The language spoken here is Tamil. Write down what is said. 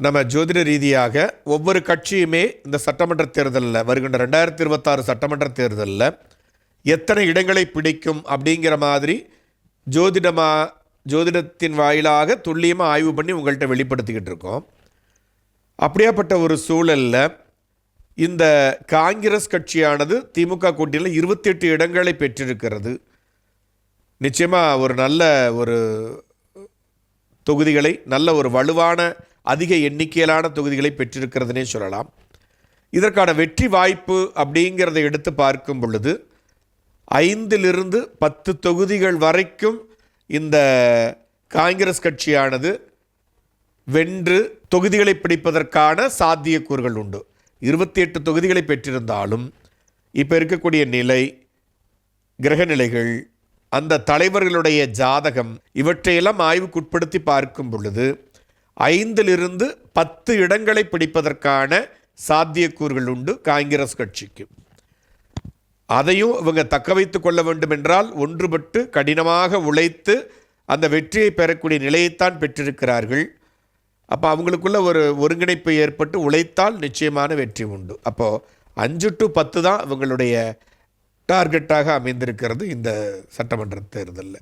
நம்ம ஜோதிட ரீதியாக ஒவ்வொரு கட்சியுமே இந்த சட்டமன்ற தேர்தலில் வருகின்ற 2026 சட்டமன்ற தேர்தலில் எத்தனை இடங்களை பிடிக்கும் அப்படிங்கிற மாதிரி ஜோதிடத்தின் வாயிலாக துல்லியமாக ஆய்வு பண்ணி உங்கள்கிட்ட வெளிப்படுத்திக்கிட்டு இருக்கோம். அப்படியாப்பட்ட ஒரு சூழலில் இந்த காங்கிரஸ் கட்சியானது திமுக கூட்டணியில் 28 இடங்களை பெற்றிருக்கிறது. நிச்சயமாக ஒரு நல்ல ஒரு தொகுதிகளை, நல்ல ஒரு வலுவான அதிக எண்ணிக்கையிலான தொகுதிகளை பெற்றிருக்கிறதுனே சொல்லலாம். இதற்கான வெற்றி வாய்ப்பு அப்படிங்கிறத எடுத்து பார்க்கும் பொழுது 5 to 10 தொகுதிகள் வரைக்கும் இந்த காங்கிரஸ் கட்சியானது வென்று தொகுதிகளை பிடிப்பதற்கான சாத்தியக்கூறுகள் உண்டு. 28 தொகுதிகளை பெற்றிருந்தாலும் இப்போ இருக்கக்கூடிய நிலை, கிரகநிலைகள், அந்த தலைவர்களுடைய ஜாதகம் இவற்றையெல்லாம் ஆய்வுக்குட்படுத்தி பார்க்கும் பொழுது 5 to 10 இடங்களை பிடிப்பதற்கான சாத்தியக்கூறுகள் உண்டு காங்கிரஸ் கட்சிக்கு. அதையும் இவங்க தக்க வைத்து கொள்ள வேண்டும் என்றால் ஒன்றுபட்டு கடினமாக உழைத்து அந்த வெற்றியை பெறக்கூடிய நிலையைத்தான் பெற்றிருக்கிறார்கள். அப்போ அவங்களுக்குள்ள ஒரு ஒருங்கிணைப்பு ஏற்பட்டு உழைத்தால் நிச்சயமான வெற்றி உண்டு. அப்போது 5 to 10 தான் இவங்களுடைய டார்கெட்டாக அமைந்திருக்கிறது இந்த சட்டமன்ற தேர்தலில்.